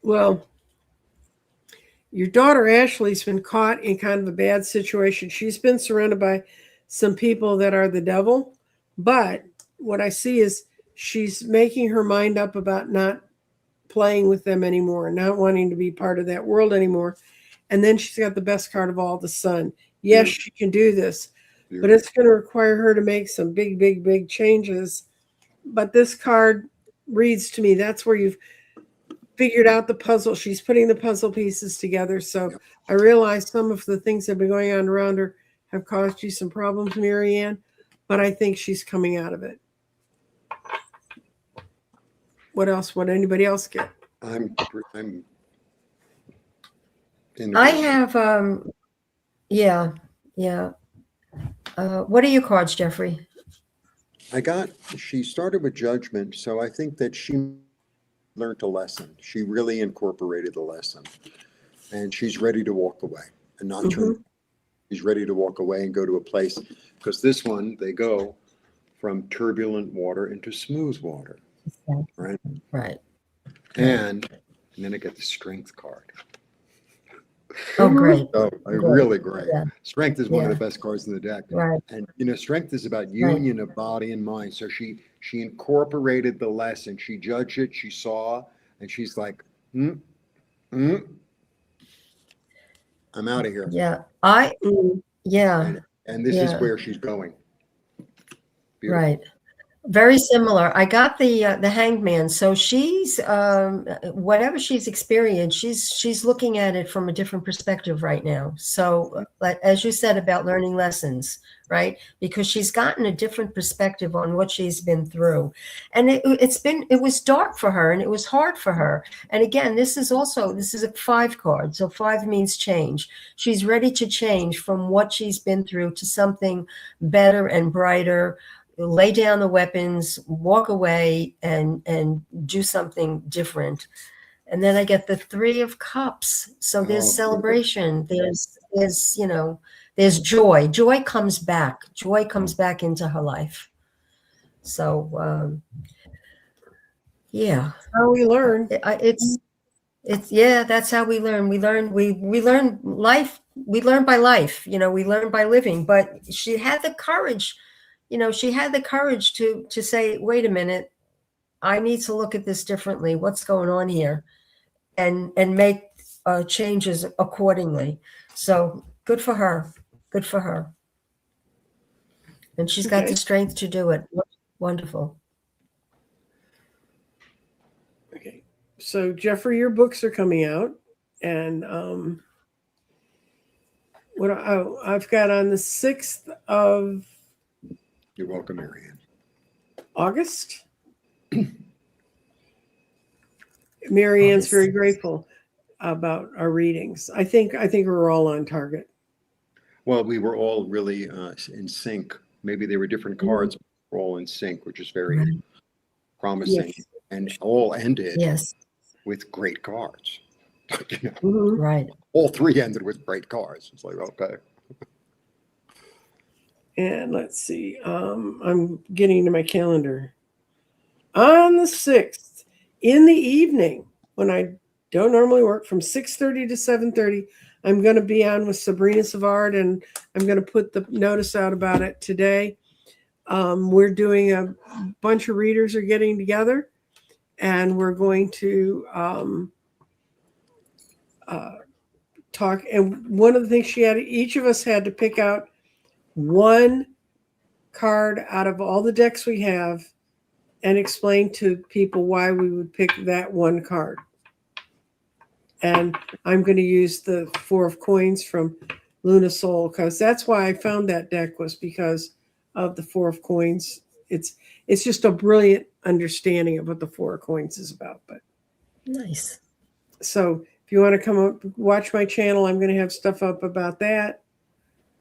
Well, your daughter Ashley's been caught in kind of a bad situation. She's been surrounded by some people that are the devil, but what I see is she's making her mind up about not playing with them anymore, not wanting to be part of that world anymore. And then she's got the best card of all, the sun. Yes, she can do this, but it's going to require her to make some big, big, big changes. But this card reads to me that's where you've figured out the puzzle. She's putting the puzzle pieces together. So I realize some of the things that have been going on around her have caused you some problems, Marianne, but I think she's coming out of it. What else? What anybody else get? I'm I have, yeah. What are your cards, Jeffrey? She started with judgment, so I think that she learned a lesson. She really incorporated the lesson, and she's ready to walk away and not turn. She's ready to walk away and go to a place, because this one, they go from turbulent water into smooth water, right? Right. And then I get the strength card. Oh, great. Oh, really great. Yeah. Strength is one of Yeah. the best cards in the deck. Right. And strength is about union of body and mind. So she incorporated the lesson. She judged it. She saw, and she's like, I'm out of here. Yeah. Yeah. And this is where she's going. Beautiful. Right. Very similar. I got the hangman. So she's whatever she's experienced, she's looking at it from a different perspective right now. So like as you said about learning lessons, right? Because she's gotten a different perspective on what she's been through. And it was dark for her and it was hard for her. And again, this is a 5 card. So 5 means change. She's ready to change from what she's been through to something better and brighter. Lay down the weapons, walk away, and do something different. And then I get the 3 of Cups. So there's celebration. There's joy. Joy comes back. Joy comes back into her life. So yeah, How we learn. it's that's how we learn. We learn life. We learn by life. We learn by living. But she had the courage. She had the courage to say, wait a minute, I need to look at this differently. What's going on here? And make changes accordingly. So good for her. Good for her. And she's got the strength to do it. Wonderful. Okay. So Jeffrey, your books are coming out. And I've got on the 6th of You're welcome, Marianne. August. Marianne's very grateful. about our readings. I think we're all on target. Well, we were all really in sync. Maybe they were different cards, but we're all in sync, which is very Right. promising. Yes. And all ended Yes. with great cards. You know, Mhm. Right. all three ended with great cards. It's like, okay. And let's see. I'm getting to my calendar. On the 6th, in the evening, when I don't normally work, from 6:30 to 7:30, I'm going to be on with Sabrina Savard, and I'm going to put the notice out about it today. We're doing a bunch of readers are getting together, and we're going to talk. And one of the things each of us had to pick out one card out of all the decks we have and explain to people why we would pick that one card. And I'm going to use the Four of Coins from Luna Soul, because that's why I found that deck, was because of the Four of Coins. It's just a brilliant understanding of what the Four of Coins is about. But Nice. so if you want to come up, watch my channel, I'm going to have stuff up about that.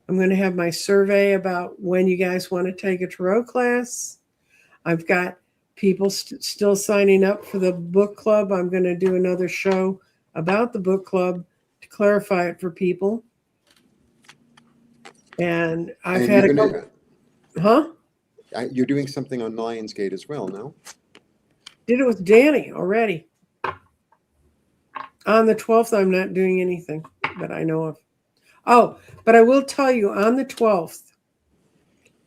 I'm going to have my survey about when you guys want to take a tarot class. I've got people still signing up for the book club. I'm going to do another show about the book club to clarify it for people. And I've And had you're a gonna, couple, huh? you're doing something on Lionsgate as well, no? Did it with Danny already. On the 12th, I'm not doing anything that I know of. Oh, but I will tell you, on the 12th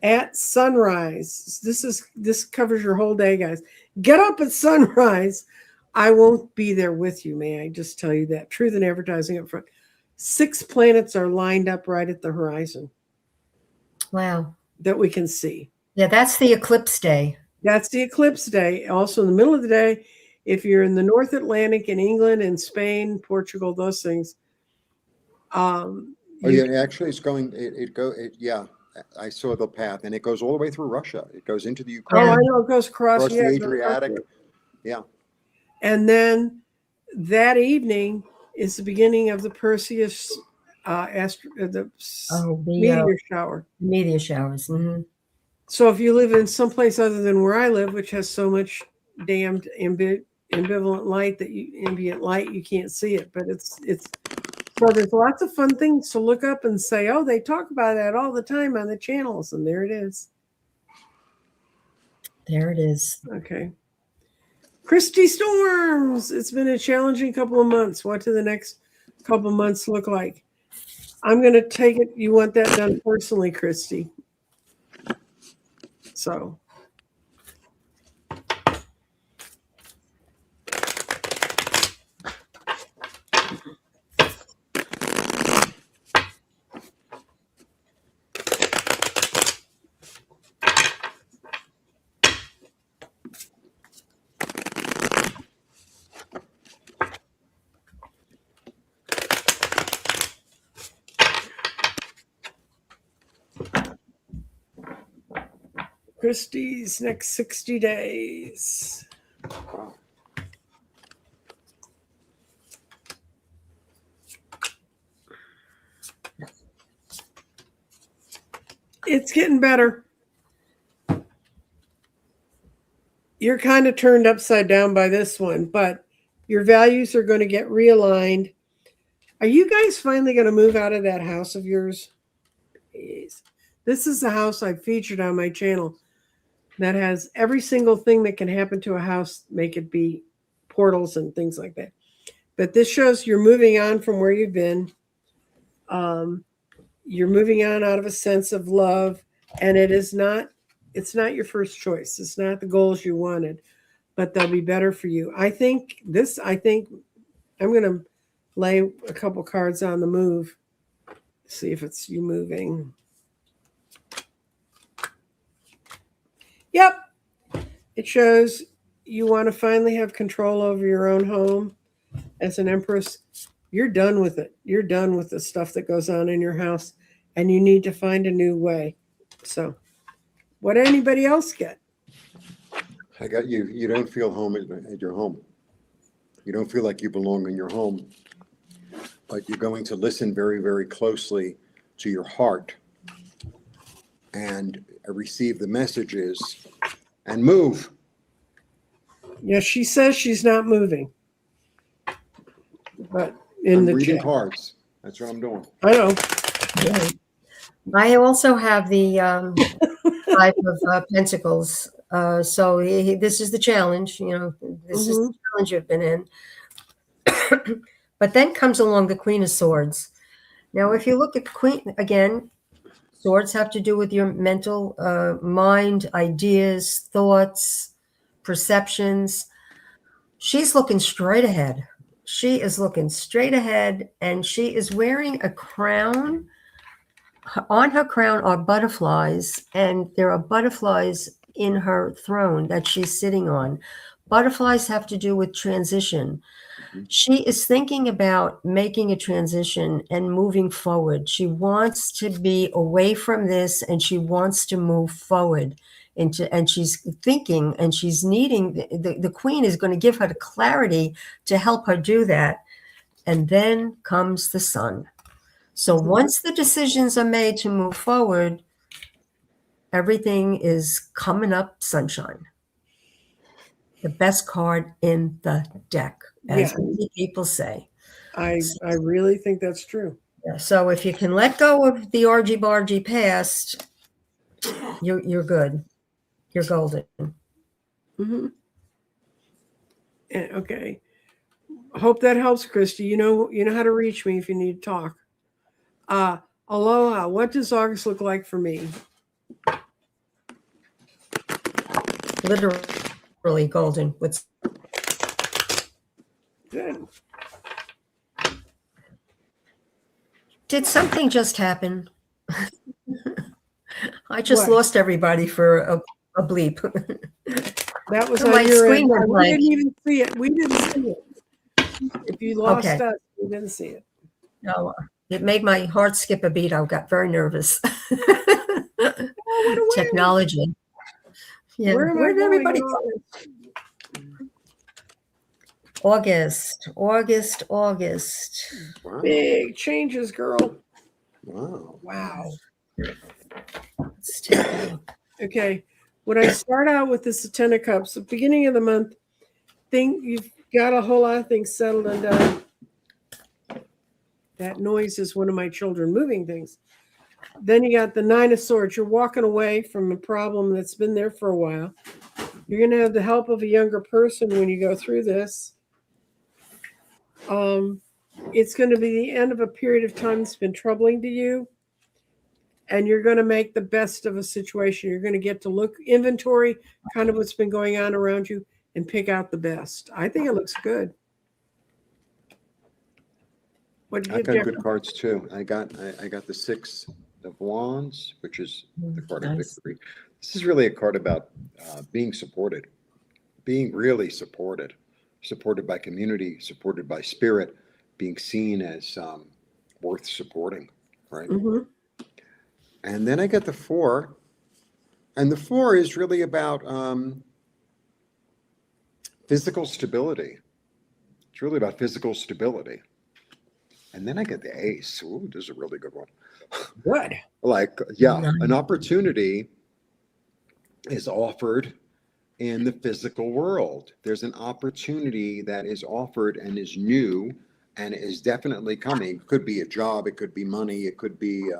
at sunrise, this covers your whole day, guys. Get up at sunrise. I won't be there with you, may I just tell you that. Truth in advertising up front. 6 planets are lined up right at the horizon Wow. that we can see. Yeah, that's the eclipse day. That's the eclipse day. Also, in the middle of the day, if you're in the North Atlantic in England and Spain, Portugal, those things. Oh yeah, actually, it's going. Yeah, I saw the path, and it goes all the way through Russia. It goes into the Oh, Ukraine, I know it goes across, across yeah, the it goes across Adriatic. there. Yeah. And then that evening is the beginning of the Perseus the Oh, the meteor shower. meteor showers. Mm-hmm. So if you live in someplace other than where I live, which has so much damned ambivalent light ambient light, you can't see it. But it's so there's lots of fun things to look up and say, oh, they talk about that all the time on the channels, and there it is. There it is. Okay. Christy Storms. It's been a challenging couple of months. What do the next couple of months look like? I'm going to take it. You want that done personally, Christy. So. Christie's next 60 days. Wow. It's getting better. You're kind of turned upside down by this one, but your values are going to get realigned. Are you guys finally going to move out of that house of yours? Please. This is the house I've featured on my channel that has every single thing that can happen to a house, make it be portals and things like that. But this shows you're moving on from where you've been. You're moving on out of a sense of love, and it's not your first choice. It's not the goals you wanted, but they'll be better for you. I think I'm going to lay a couple cards on the move. See if it's you moving. Yep. It shows you want to finally have control over your own home. As an empress, you're done with it. You're done with the stuff that goes on in your house, and you need to find a new way. So, what did anybody else get? I got you. You don't feel home at your home. You don't feel like you belong in your home, but you're going to listen very, very closely to your heart and receive the messages and move. Yeah, she says she's not moving. But in I'm the reading chat. cards. That's what I'm doing. I know. Yeah. I also have the Five of Pentacles. So this is the challenge. This is the challenge you've been in. But then comes along the Queen of Swords. Now, if you look at Queen again, swords have to do with your mental mind, ideas, thoughts, perceptions. She's looking straight ahead. She is looking straight ahead, and she is wearing a crown. On her crown are butterflies, and there are butterflies in her throne that she's sitting on. Butterflies have to do with transition. She is thinking about making a transition and moving forward. She wants to be away from this, and she wants to move forward and she's thinking, and she's needing the queen is going to give her the clarity to help her do that. And then comes the sun. So once the decisions are made to move forward, everything is coming up sunshine. The best card in the deck, as many people say. I really think that's true. Yeah, so if you can let go of the argy-bargy past, you're good. You're golden. Mm-hmm. Okay. Hope that helps, Christy. You know how to reach me if you need to talk. Aloha. What does August look like for me? Literally golden. Good. Did something just happen? I just What? lost everybody for a bleep. That was My on your screen end. went We blank. didn't even see it. We didn't see it. If you lost Okay. us, we didn't see it. No, it made my heart skip a beat. I got very nervous. Technology. Yeah. Where did everybody go? August. Wow. Big changes, girl. Wow. Wow. Let's take a look. Okay. When I start out with this Ten of Cups, the beginning of the month, you've got a whole lot of things settled and done. That noise is one of my children moving things. Then you got the Nine of Swords. You're walking away from a problem that's been there for a while. You're going to have the help of a younger person when you go through this. It's going to be the end of a period of time that's been troubling to you. And you're going to make the best of a situation. You're going to get to look, inventory, kind of what's been going on around you, and pick out the best. I think it looks good. What did you I've get, got Jeff? good cards too. I got the Six of Wands, which is the card of Nice. victory. This is really a card about being supported, being really supported by community, supported by spirit, being seen as worth supporting, right? Mm-hmm. And then I get the Four, and the Four is really about physical stability. It's really about physical stability. And then I get the Ace. Ooh, this is a really good one. Good. Like, yeah, an opportunity is offered in the physical world. There's an opportunity that is offered and is new and is definitely coming. It could be a job, it could be money, it could be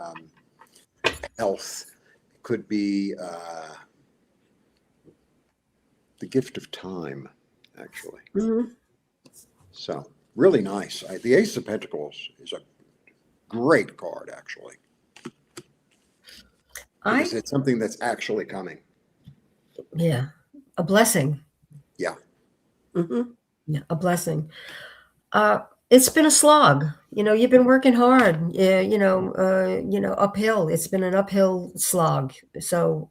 health, it could be the gift of time, actually. Mm-hmm. So really nice. The Ace of Pentacles is a great card, actually. Because it's something that's actually coming. Yeah, a blessing. Yeah. Mm-hmm. Yeah, a blessing. It's been a slog. You've been working hard. Uphill. It's been an uphill slog. So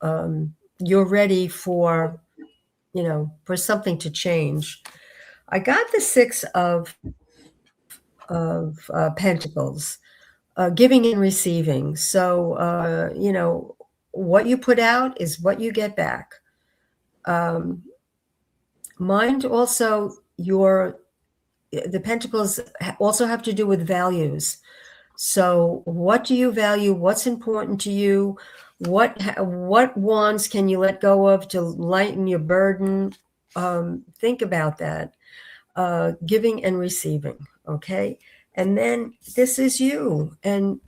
you're ready for something to change. I got the Six of Pentacles, giving and receiving. So what you put out is what you get back. Mind also your the pentacles also have to do with values. So what do you value? What's important to you? What wands can you let go of to lighten your burden? Think about that. Giving and receiving. Okay. And then this is you. And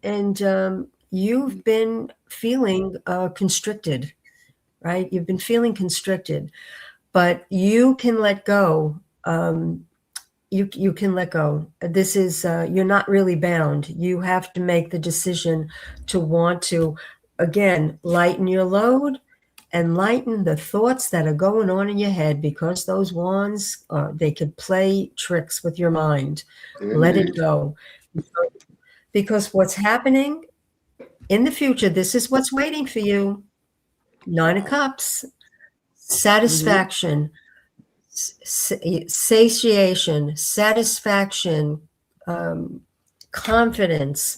you've been feeling constricted, right? You've been feeling constricted, but you can let go. You can let go. This is you're not really bound. You have to make the decision to want to, again, lighten your load and lighten the thoughts that are going on in your head, because those wands, they could play tricks with your mind. Let it go, because what's happening in the future, this is what's waiting for you. 9 of Cups, satisfaction, satiation, satisfaction, confidence,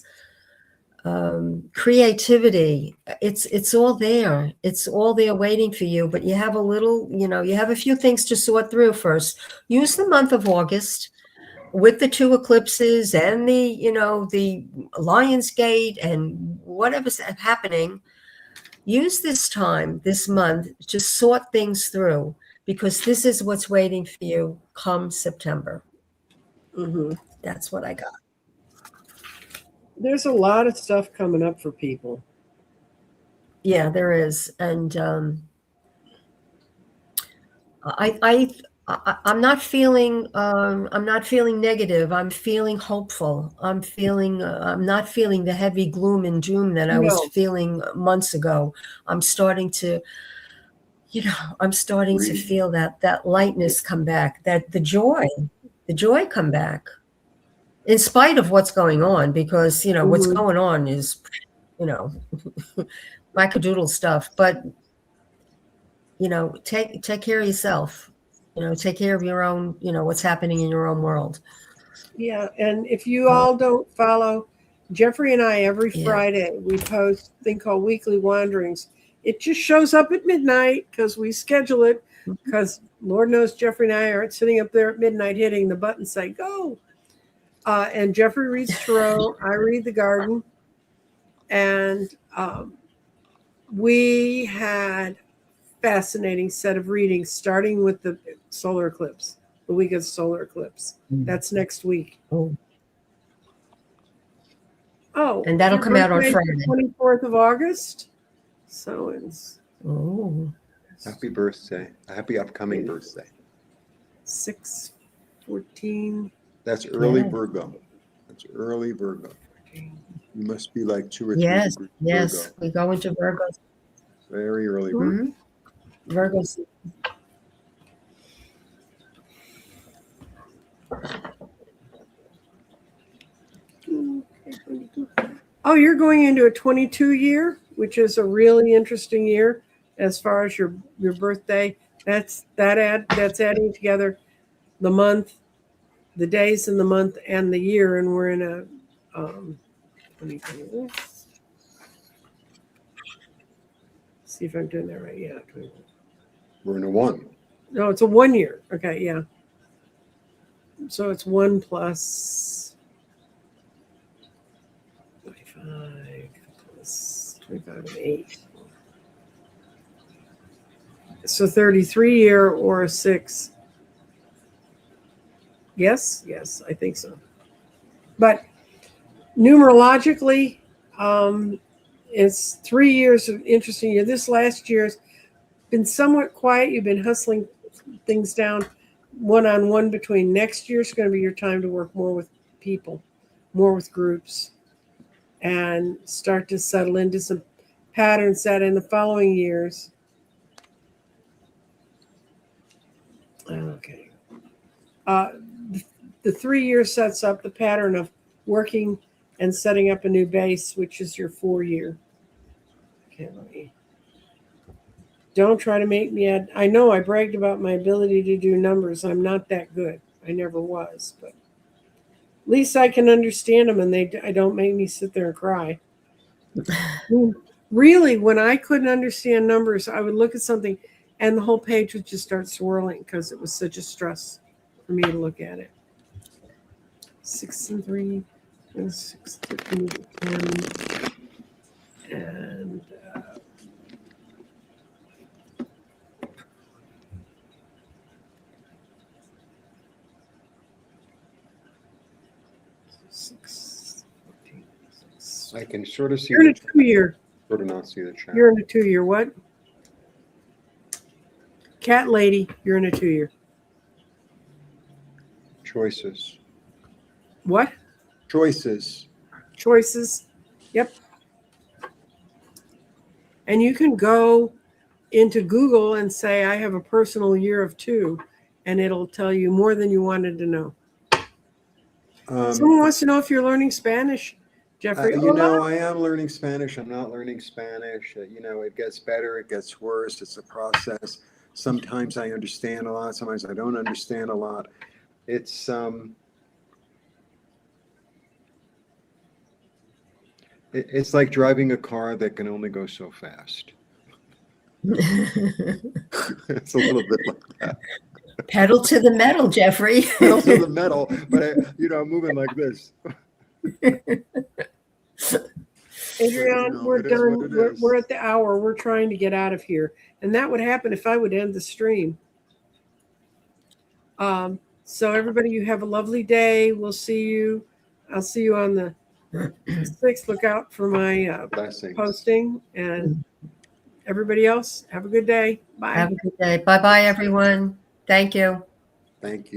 creativity. It's all there. It's all there waiting for you. But you have a little, you have a few things to sort through first. Use the month of August with the 2 eclipses and the Lion's Gate and whatever's happening. Use this time, this month, to sort things through, because this is what's waiting for you come September. Mm-hmm. That's what I got. There's a lot of stuff coming up for people. Yeah, there is. And I'm not feeling negative. I'm feeling hopeful. I'm not feeling the heavy gloom and doom that I was feeling months ago. I'm starting to feel that lightness come back, that the joy come back, in spite of what's going on, because what's going on is wackadoodle stuff. But take care of yourself. Take care of your own, what's happening in your own world. Yeah, and if you all don't follow Jeffrey and I, every Friday we post a thing called Weekly Wanderings. It just shows up at midnight because we schedule it, because Lord knows Jeffrey and I aren't sitting up there at midnight hitting the button say go. And Jeffrey reads tarot, I read the garden, and we had fascinating set of readings, starting with the solar eclipse, the week of the solar eclipse. That's next week. And that'll come out on Friday, 24th of August. So it's happy birthday, happy upcoming birthday. 6/14. That's early Virgo. That's early Virgo. You must be like 2 or 3 degrees yes, Virgo. we go into Virgo. Very early Virgo. Virgos. Oh, you're going into a 22 year, which is a really interesting year as far as your birthday. That's adding together the month, the days in the month, and the year, and we're in a let me do this. See if I'm doing that right. Yeah, 21. We're in a 1. No, it's a 1 year. Okay, yeah. So it's 1 plus 25 plus 25 and 8. So 33 year or a 6. Yes, I think so. But numerologically, it's 3 years of interesting year. This last year's been somewhat quiet. You've been hustling things down one-on-one. Between next year's going to be your time to work more with people, more with groups, and start to settle into some patterns that in the following years. Okay. The 3 year sets up the pattern of working and setting up a new base, which is your 4 year. Okay, don't try to make me add. I know I bragged about my ability to do numbers. I'm not that good. I never was, but at least I can understand them, and they don't make me sit there and cry. Really, when I couldn't understand numbers, I would look at something and the whole page would just start swirling because it was such a stress for me to look at it. 6 and 3, and 6, 13, 10, and 6, 14, 6. I can sort of see You're in a the chat, 2-year. sort of not see the chat. You're in a 2-year. What? Cat lady, you're in a 2-year. Choices. What? Choices. Choices. Yep. And you can go into Google and say, I have a personal year of 2, and it'll tell you more than you wanted to know. Someone wants to know if you're learning Spanish, Jeffrey. You know, I am learning Spanish. I'm not learning Spanish. You know, it gets better, it gets worse. It's a process. Sometimes I understand a lot. Sometimes I don't understand a lot. It's it's like driving a car that can only go so fast. It's a little bit like that. Pedal to the metal, Jeffrey. Pedal to the metal, but you know, I'm moving like this. Adrian, No, we're it is done. what it is. We're at the hour. We're trying to get out of here. And that would happen if I would end the stream. So everybody, you have a lovely day. We'll see you. I'll see you on the 6th. Look out for my Blessings. posting. And everybody else, have a good day. Bye. Have a good day. Bye-bye, everyone. Thank you. Thank you.